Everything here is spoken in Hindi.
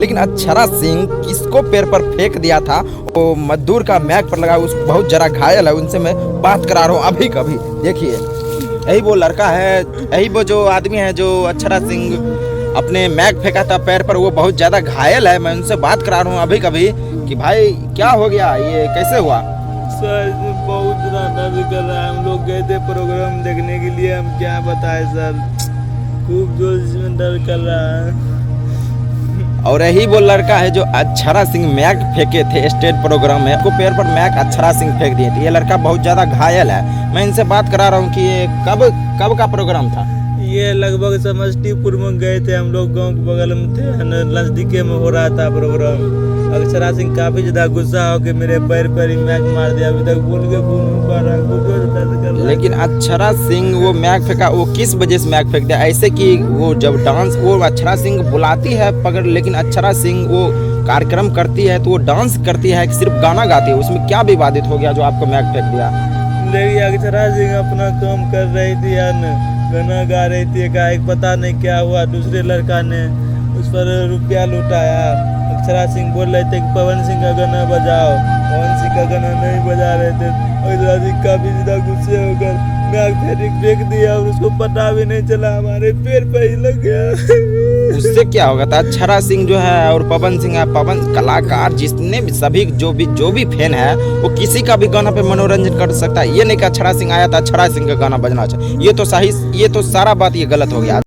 लेकिन अक्षरा सिंह किसको पैर पर फेंक दिया था, वो मजदूर का मैक पर लगा, उस बहुत जरा घायल है। उनसे मैं बात करा रहा हूँ अभी कभी। देखिए यही वो लड़का है, यही वो जो आदमी है जो अक्षरा सिंह अपने मैक फेंका था पैर पर, वो बहुत ज़्यादा घायल है। मैं उनसे बात करा रहा हूँ अभी कभी कि भाई क्या हो गया, ये कैसे हुआ। सर इसमें बहुत दर्द कर रहा है। हम लोग गए थे प्रोग्राम देखने के लिए, हम क्या बताएं सर, खूब जोर इसमें दर्द कर रहा है। और यही वो लड़का है जो अक्षरा सिंह मैक फेंके थे स्टेज प्रोग्राम में, को पैर पर मैक अक्षरा सिंह फेंक दिए थे। ये लड़का बहुत ज़्यादा घायल है। मैं इनसे बात करा रहा हूँ कि ये कब का प्रोग्राम था। ये लगभग समस्तीपुर में गए थे हम लोग, गांव के बगल में थे, नजदीके में हो रहा था प्रोग्राम। अक्षरा सिंह काफी ज्यादा गुस्सा हो के मेरे पैर पर ही मैक मार दिया। अभी तक बोल के घूम पा रहा है। लेकिन अक्षरा सिंह वो मैक फेंका, वो किस वजह से मैक फेंक दिया? ऐसे कि वो जब डांस, वो अक्षरा सिंह बुलाती है पकड़, लेकिन अक्षरा सिंह वो कार्यक्रम करती है तो वो डांस करती है कि सिर्फ गाना गाती है, उसमें क्या विवादित हो गया जो आपको मैक फेंक दिया? लेकिन अक्षरा सिंह अपना काम कर रही थी या गाना गा रही थी, एक पता नहीं क्या हुआ, दूसरे लड़का ने उस पर रुपया लुटाया। अक्षरा सिंह बोल रहे थे कि पवन सिंह का गाना बजाओ, पवन सिंह का गाना नहीं बजा रहे थे। अक्षरा सिंह काफी ज्यादा गुस्से होकर मैक फेंक दिया और उसको पता भी नहीं चला, हमारे पैर पे ही लग गया। उससे क्या होगा था? अक्षरा सिंह जो है और पवन सिंह है, पवन कलाकार जितने भी सभी जो भी फैन है वो किसी का भी गाना पे मनोरंजन कर सकता है। ये नहीं कि अक्षरा सिंह आया था अक्षरा सिंह का गाना बजना चाहिए। ये तो सारा बात ये गलत हो गया।